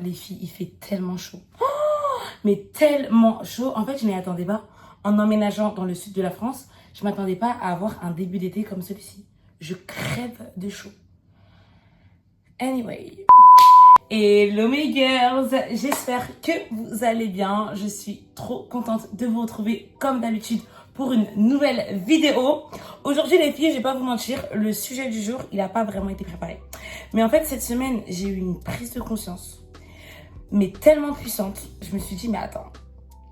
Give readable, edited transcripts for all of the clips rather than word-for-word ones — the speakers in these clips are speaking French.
les filles, il fait tellement chaud. Mais tellement chaud. En fait, je m'y attendais pas. En emménageant dans le sud de la France, je m'attendais pas à avoir un début d'été comme celui-ci. Je crève de chaud. Anyway. Hello mes girls, j'espère que vous allez bien. Je suis trop contente de vous retrouver comme d'habitude pour une nouvelle vidéo. Aujourd'hui les filles, je vais pas vous mentir, le sujet du jour, il n'a pas vraiment été préparé. Mais en fait, cette semaine, j'ai eu une prise de conscience, mais tellement puissante. Je me suis dit, mais attends,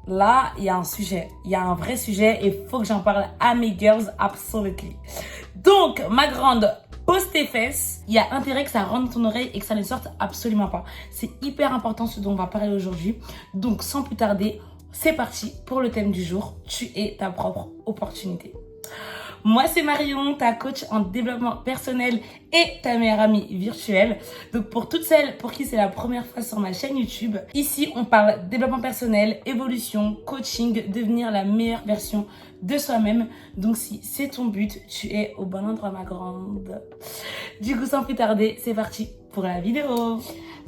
là, il y a un sujet, il y a un vrai sujet et il faut que j'en parle à mes girls, absolutely. Donc, ma grande, pose tes fesses. Il y a intérêt que ça rentre ton oreille et que ça ne sorte absolument pas. C'est hyper important ce dont on va parler aujourd'hui. Donc, sans plus tarder, c'est parti pour le thème du jour. Tu es ta propre opportunité. Moi, c'est Marion, ta coach en développement personnel et ta meilleure amie virtuelle. Donc, pour toutes celles pour qui c'est la première fois sur ma chaîne YouTube, ici, on parle développement personnel, évolution, coaching, devenir la meilleure version de soi-même. Donc, si c'est ton but, tu es au bon endroit, ma grande. Du coup, sans plus tarder, c'est parti pour la vidéo.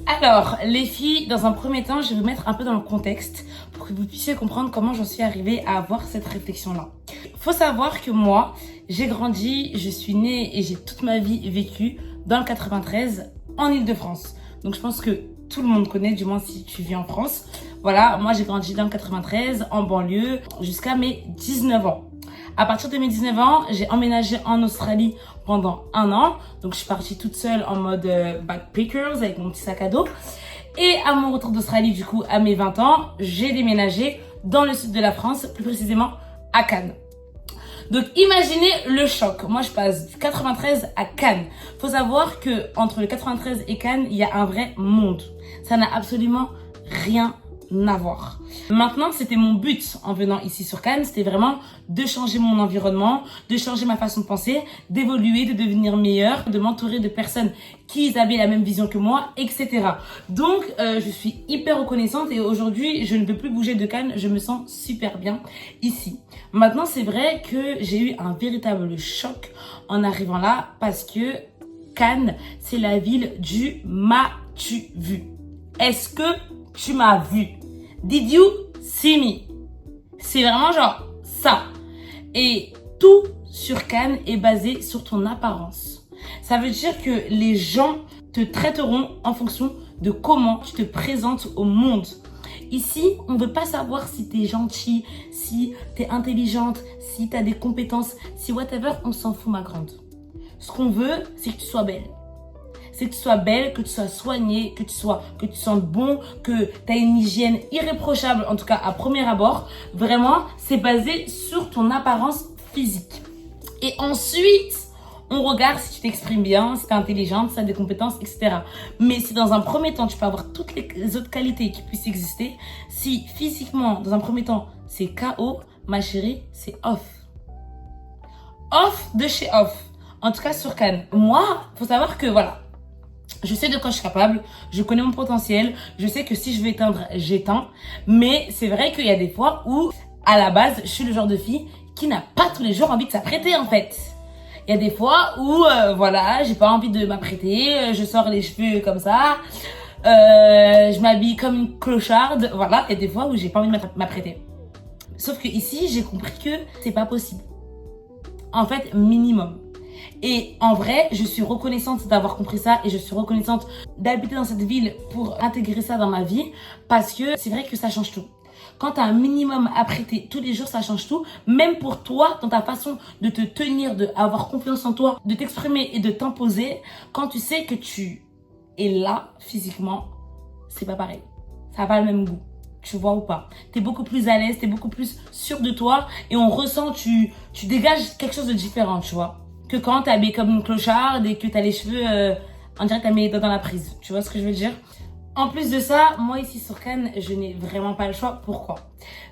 Alors, les filles, dans un premier temps, je vais vous mettre un peu dans le contexte pour que vous puissiez comprendre comment j'en suis arrivée à avoir cette réflexion-là. Faut savoir que moi, j'ai grandi, je suis née et j'ai toute ma vie vécu dans le 93 en Île-de-France. Donc, je pense que tout le monde connaît, du moins si tu vis en France. Voilà, moi, j'ai grandi dans le 93, en banlieue, jusqu'à mes 19 ans. À partir de mes 19 ans, j'ai emménagé en Australie pendant 1 an. Donc, je suis partie toute seule en mode backpackers avec mon petit sac à dos. Et à mon retour d'Australie, du coup, à mes 20 ans, j'ai déménagé dans le sud de la France, plus précisément à Cannes. Donc, imaginez le choc. Moi, je passe du 93 à Cannes. Faut savoir que entre le 93 et Cannes, il y a un vrai monde. Ça n'a absolument rien à voir. Maintenant, c'était mon but en venant ici sur Cannes, c'était vraiment de changer mon environnement, de changer ma façon de penser, d'évoluer, de devenir meilleure, de m'entourer de personnes qui avaient la même vision que moi, etc. Donc, je suis hyper reconnaissante et aujourd'hui, je ne peux plus bouger de Cannes, je me sens super bien ici. Maintenant, c'est vrai que j'ai eu un véritable choc en arrivant là parce que Cannes, c'est la ville du m'as-tu vu? Est-ce que tu m'as vu? Did you see me? C'est vraiment genre ça. Et tout sur Cannes est basé sur ton apparence. Ça veut dire que les gens te traiteront en fonction de comment tu te présentes au monde. Ici, on ne veut pas savoir si tu es gentille, si tu es intelligente, si tu as des compétences, si whatever, on s'en fout, ma grande. Ce qu'on veut, c'est que tu sois belle. C'est que tu sois belle, que tu sois soignée, que tu sentes bon, que tu as une hygiène irréprochable, en tout cas à premier abord. Vraiment, c'est basé sur ton apparence physique. Et ensuite, on regarde si tu t'exprimes bien, si tu es intelligente, si tu as des compétences, etc. Mais si dans un premier temps, tu peux avoir toutes les autres qualités qui puissent exister, si physiquement, dans un premier temps, c'est KO, ma chérie, c'est off. Off de chez off. En tout cas, sur Cannes. Moi, faut savoir que voilà, je sais de quoi je suis capable, je connais mon potentiel, je sais que si je veux éteindre, j'éteins. Mais c'est vrai qu'il y a des fois où, à la base, je suis le genre de fille qui n'a pas tous les jours envie de s'apprêter en fait. Il y a des fois où, voilà, j'ai pas envie de m'apprêter, je sors les cheveux comme ça, je m'habille comme une clocharde, voilà. Il y a des fois où j'ai pas envie de m'apprêter. Sauf que ici, j'ai compris que c'est pas possible. En fait, minimum. Et en vrai, je suis reconnaissante d'avoir compris ça et je suis reconnaissante d'habiter dans cette ville pour intégrer ça dans ma vie parce que c'est vrai que ça change tout. Quand tu as un minimum à prêter tous les jours, ça change tout. Même pour toi, dans ta façon de te tenir, d'avoir confiance en toi, de t'exprimer et de t'imposer, quand tu sais que tu es là physiquement, c'est pas pareil. Ça n'a pas le même goût. Tu vois ou pas? T'es beaucoup plus à l'aise, t'es beaucoup plus sûr de toi et on ressent, tu dégages quelque chose de différent, tu vois. Que quand t'es habillée comme une clocharde et que t'as les cheveux, on dirait que t'as mis les doigts dans la prise. Tu vois ce que je veux dire? En plus de ça, moi ici sur Cannes, je n'ai vraiment pas le choix. Pourquoi?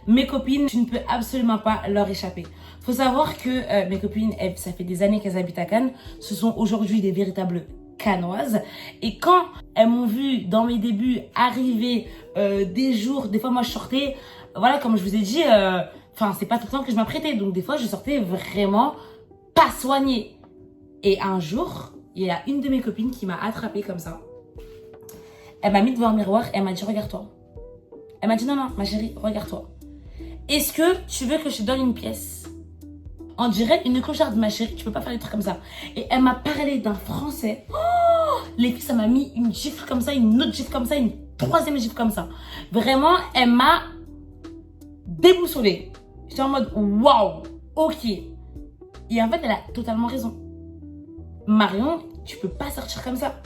Mes copines, je ne peux absolument pas leur échapper. Faut savoir que mes copines, ça fait des années qu'elles habitent à Cannes. Ce sont aujourd'hui des véritables cannoises. Et quand elles m'ont vu dans mes débuts arriver des jours, des fois moi je sortais, voilà, comme je vous ai dit, c'est pas tout le temps que je m'apprêtais. Donc des fois je sortais vraiment pas soignée. Et un jour, il y a une de mes copines qui m'a attrapée comme ça. Elle m'a mis devant un miroir et elle m'a dit, regarde-toi. Elle m'a dit, non, non, ma chérie, regarde-toi. Est-ce que tu veux que je te donne une pièce? On dirait une clocharde, ma chérie, tu peux pas faire des trucs comme ça. Et elle m'a parlé d'un français. Oh, les filles, ça m'a mis une gifle comme ça, une autre gifle comme ça, une troisième gifle comme ça. Vraiment, elle m'a déboussolée. J'étais en mode, waouh, ok. Et en fait, elle a totalement raison. Marion, tu peux pas sortir comme ça.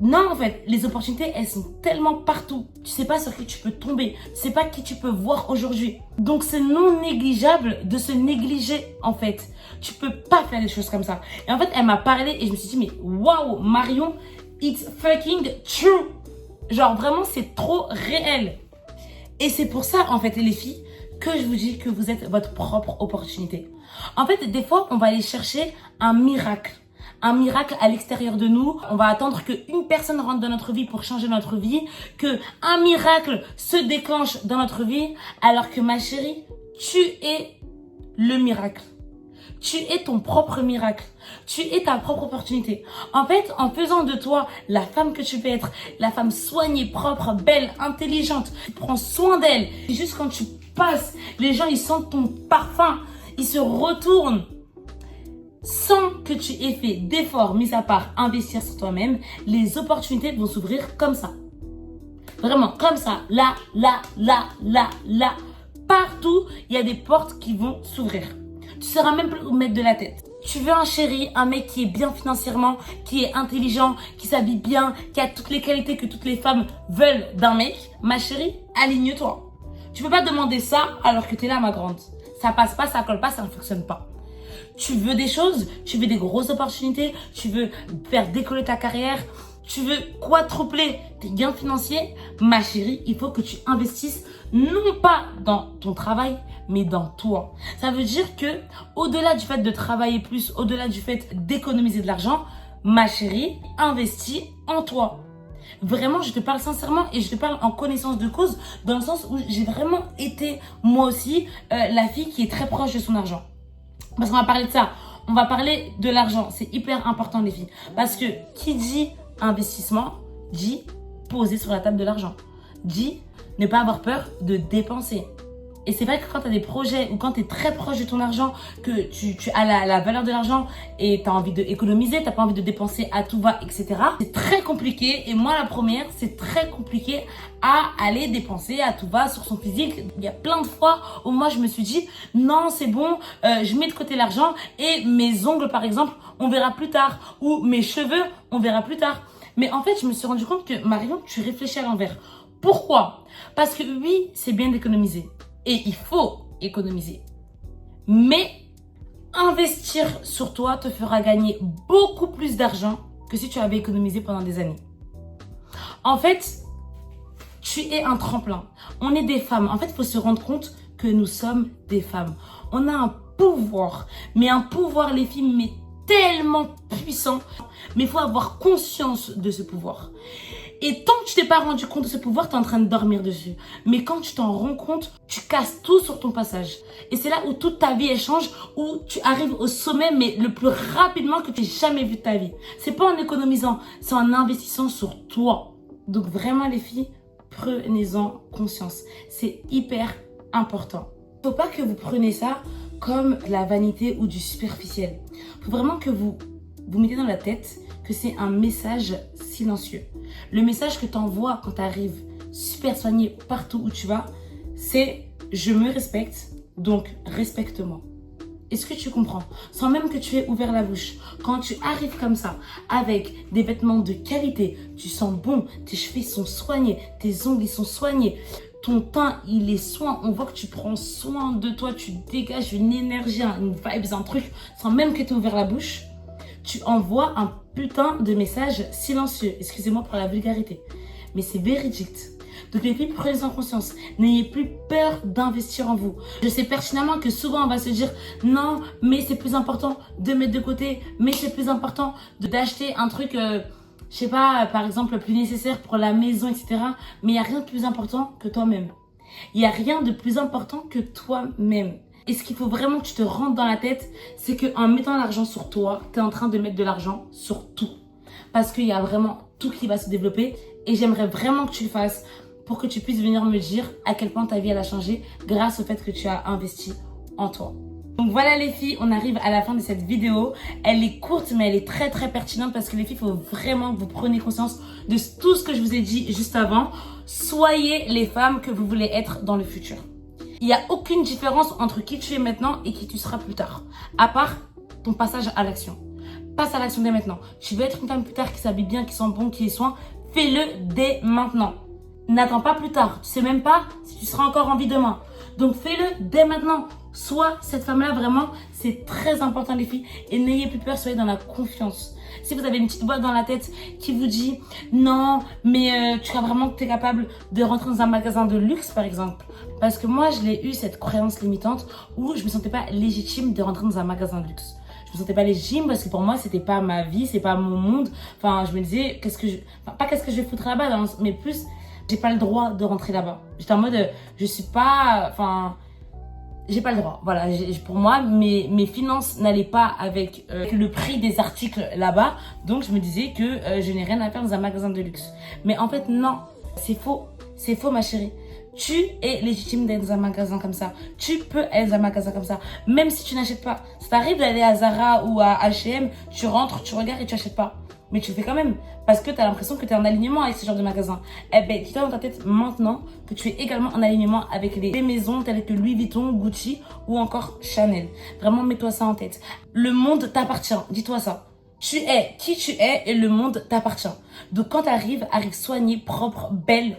Non, en fait, les opportunités, elles sont tellement partout. Tu sais pas sur qui tu peux tomber. Tu sais pas qui tu peux voir aujourd'hui. Donc, c'est non négligeable de se négliger, en fait. Tu peux pas faire des choses comme ça. Et en fait, elle m'a parlé et je me suis dit, mais waouh, Marion, it's fucking true. Genre, vraiment, c'est trop réel. Et c'est pour ça, en fait, les filles, que je vous dis que vous êtes votre propre opportunité. En fait, des fois, on va aller chercher un miracle. Un miracle à l'extérieur de nous. On va attendre qu'une personne rentre dans notre vie pour changer notre vie. Qu'un miracle se déclenche dans notre vie. Alors que ma chérie, tu es le miracle. Tu es ton propre miracle. Tu es ta propre opportunité. En fait, en faisant de toi la femme que tu peux être, la femme soignée, propre, belle, intelligente, tu prends soin d'elle. Juste quand tu passes, les gens, ils sentent ton parfum. Ils se retournent. Sans que tu aies fait d'efforts, mis à part investir sur toi-même, les opportunités vont s'ouvrir comme ça. Vraiment, comme ça. Là, là, là, là, là. Partout, il y a des portes qui vont s'ouvrir. Tu ne sauras même plus où mettre de la tête. Tu veux un chéri, un mec qui est bien financièrement, qui est intelligent, qui s'habille bien, qui a toutes les qualités que toutes les femmes veulent d'un mec. Ma chérie, aligne-toi. Tu peux pas demander ça alors que tu es là, ma grande. Ça passe pas, ça colle pas, ça ne fonctionne pas. Tu veux des choses, tu veux des grosses opportunités, tu veux faire décoller ta carrière, tu veux quadrupler tes gains financiers, ma chérie, il faut que tu investisses non pas dans ton travail, mais dans toi. Ça veut dire que au-delà du fait de travailler plus, au-delà du fait d'économiser de l'argent, ma chérie, investis en toi. Vraiment, je te parle sincèrement et je te parle en connaissance de cause, dans le sens où j'ai vraiment été, moi aussi, la fille qui est très proche de son argent. Parce qu'on va parler de ça. On va parler de l'argent. C'est hyper important, les filles. Parce que qui dit investissement, dit poser sur la table de l'argent. Dit ne pas avoir peur de dépenser. Et c'est vrai que quand tu as des projets ou quand tu es très proche de ton argent, que tu as la valeur de l'argent et tu as envie d'économiser, tu n'as pas envie de dépenser à tout va, etc. C'est très compliqué. Et moi, la première, c'est très compliqué à aller dépenser à tout va sur son physique. Il y a plein de fois où moi, je me suis dit, non, c'est bon, je mets de côté l'argent et mes ongles, par exemple, on verra plus tard. Ou mes cheveux, on verra plus tard. Mais en fait, je me suis rendu compte que, Marion, tu réfléchis à l'envers. Pourquoi? Parce que oui, c'est bien d'économiser. Et il faut économiser. Mais investir sur toi te fera gagner beaucoup plus d'argent que si tu avais économisé pendant des années. En fait, tu es un tremplin. On est des femmes. En fait, il faut se rendre compte que nous sommes des femmes. On a un pouvoir. Mais un pouvoir, les filles, mais tellement puissant. Mais il faut avoir conscience de ce pouvoir. Et tant que tu t'es pas rendu compte de ce pouvoir, tu es en train de dormir dessus. Mais quand tu t'en rends compte, tu casses tout sur ton passage. Et c'est là où toute ta vie elle change, où tu arrives au sommet, mais le plus rapidement que tu aies jamais vu de ta vie. C'est pas en économisant, c'est en investissant sur toi. Donc vraiment les filles, prenez-en conscience. C'est hyper important. Faut pas que vous preniez ça comme de la vanité ou du superficiel. Faut vraiment que vous mettez dans la tête que c'est un message silencieux. Le message que tu envoies quand tu arrives super soigné partout où tu vas, c'est « je me respecte, donc respecte-moi ». Est-ce que tu comprends? Sans même que tu aies ouvert la bouche. Quand tu arrives comme ça, avec des vêtements de qualité, tu sens bon, tes cheveux sont soignés, tes ongles ils sont soignés, ton teint il est soin, on voit que tu prends soin de toi, tu dégages une énergie, une vibe, un truc, sans même que tu aies ouvert la bouche. Tu envoies un putain de message silencieux. Excusez-moi pour la vulgarité. Mais c'est véridique. Donc les filles, prenez-en conscience. N'ayez plus peur d'investir en vous. Je sais pertinemment que souvent on va se dire non, mais c'est plus important de mettre de côté, mais c'est plus important d'acheter un truc, je sais pas, par exemple, plus nécessaire pour la maison, etc. Mais il n'y a rien de plus important que toi-même. Il n'y a rien de plus important que toi-même. Et ce qu'il faut vraiment que tu te rentres dans la tête, c'est qu'en mettant l'argent sur toi, tu es en train de mettre de l'argent sur tout. Parce qu'il y a vraiment tout qui va se développer Et j'aimerais vraiment que tu le fasses pour que tu puisses venir me dire à quel point ta vie elle a changé grâce au fait que tu as investi en toi. Donc voilà les filles, on arrive à la fin de cette vidéo. Elle est courte mais elle est très très pertinente parce que les filles, il faut vraiment que vous preniez conscience de tout ce que je vous ai dit juste avant. Soyez les femmes que vous voulez être dans le futur. Il n'y a aucune différence entre qui tu es maintenant et qui tu seras plus tard, à part ton passage à l'action. Passe à l'action dès maintenant. Tu veux être une femme plus tard qui s'habille bien, qui sent bon, qui ait soin, fais-le dès maintenant. N'attends pas plus tard. Tu sais même pas si tu seras encore en vie demain. Donc fais-le dès maintenant. Sois cette femme-là vraiment, c'est très important les filles. Et n'ayez plus peur, soyez dans la confiance. Si vous avez une petite voix dans la tête qui vous dit non, mais tu crois vraiment que tu es capable de rentrer dans un magasin de luxe par exemple. Parce que moi, je l'ai eu cette croyance limitante où je me sentais pas légitime de rentrer dans un magasin de luxe. Je me sentais pas légitime parce que pour moi, c'était pas ma vie, c'est pas mon monde. Enfin, je me disais, pas qu'est-ce que je vais foutre là-bas, mais plus, j'ai pas le droit de rentrer là-bas. J'étais en mode, je suis pas, enfin, j'ai pas le droit. Voilà, pour moi, mes finances n'allaient pas avec le prix des articles là-bas. Donc, je me disais que je n'ai rien à faire dans un magasin de luxe. Mais en fait, non, c'est faux. C'est faux, ma chérie. Tu es légitime d'être dans un magasin comme ça. Tu peux être dans un magasin comme ça. Même si tu n'achètes pas. Ça t'arrive d'aller à Zara ou à H&M, tu rentres, tu regardes et tu n'achètes pas. Mais tu le fais quand même. Parce que tu as l'impression que tu es en alignement avec ce genre de magasin. Eh ben, dis-toi dans ta tête maintenant que tu es également en alignement avec les maisons telles que Louis Vuitton, Gucci ou encore Chanel. Vraiment, mets-toi ça en tête. Le monde t'appartient. Dis-toi ça. Tu es qui tu es et le monde t'appartient. Donc quand tu arrive soignée, propre, belle.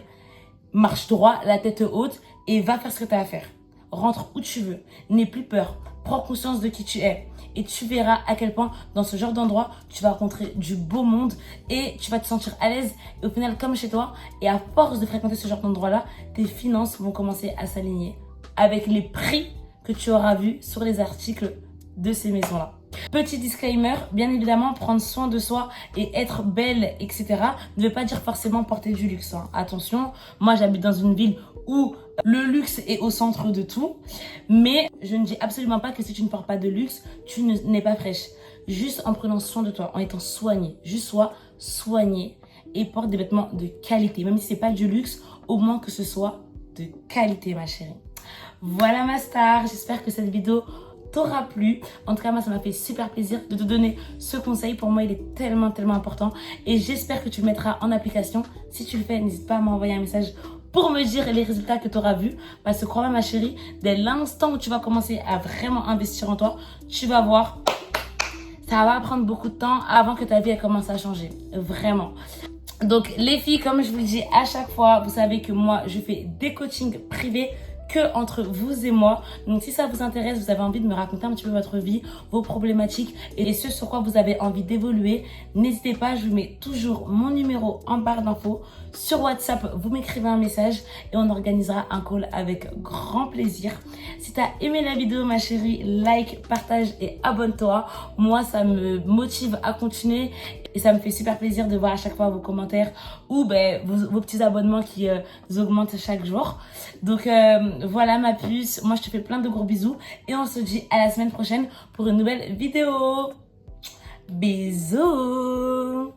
Marche droit, la tête haute et va faire ce que tu as à faire. Rentre où tu veux. N'aie plus peur. Prends conscience de qui tu es. Et tu verras à quel point dans ce genre d'endroit, tu vas rencontrer du beau monde et tu vas te sentir à l'aise. Et au final, comme chez toi, et à force de fréquenter ce genre d'endroit-là, tes finances vont commencer à s'aligner avec les prix que tu auras vus sur les articles de ces maisons-là. Petit disclaimer, bien évidemment, prendre soin de soi et être belle, etc. ne veut pas dire forcément porter du luxe. Hein. Attention, moi j'habite dans une ville où le luxe est au centre de tout. Mais je ne dis absolument pas que si tu ne portes pas de luxe, tu n'es pas fraîche. Juste en prenant soin de toi, en étant soignée. Juste sois soignée et porte des vêtements de qualité. Même si c'est pas du luxe, au moins que ce soit de qualité, ma chérie. Voilà ma star, j'espère que cette vidéo t'aura plu. En tout cas, moi, ça m'a fait super plaisir de te donner ce conseil. Pour moi, il est tellement important. Et j'espère que tu le mettras en application. Si tu le fais, n'hésite pas à m'envoyer un message pour me dire les résultats que tu auras vus. Parce que crois-moi, ma chérie, dès l'instant où tu vas commencer à vraiment investir en toi, tu vas voir, ça va prendre beaucoup de temps avant que ta vie elle commence à changer. Vraiment. Donc, les filles, comme je vous le dis à chaque fois, vous savez que moi, je fais des coachings privés que entre vous et moi. Donc si ça vous intéresse, vous avez envie de me raconter un petit peu votre vie, vos problématiques et ce sur quoi vous avez envie d'évoluer, n'hésitez pas, je vous mets toujours mon numéro en barre d'infos. Sur WhatsApp, vous m'écrivez un message et on organisera un call avec grand plaisir. Si tu as aimé la vidéo, ma chérie, like, partage et abonne-toi. Moi, ça me motive à continuer et ça me fait super plaisir de voir à chaque fois vos commentaires ou vos petits abonnements qui augmentent chaque jour. Donc voilà ma puce, moi je te fais plein de gros bisous et on se dit à la semaine prochaine pour une nouvelle vidéo. Bisous.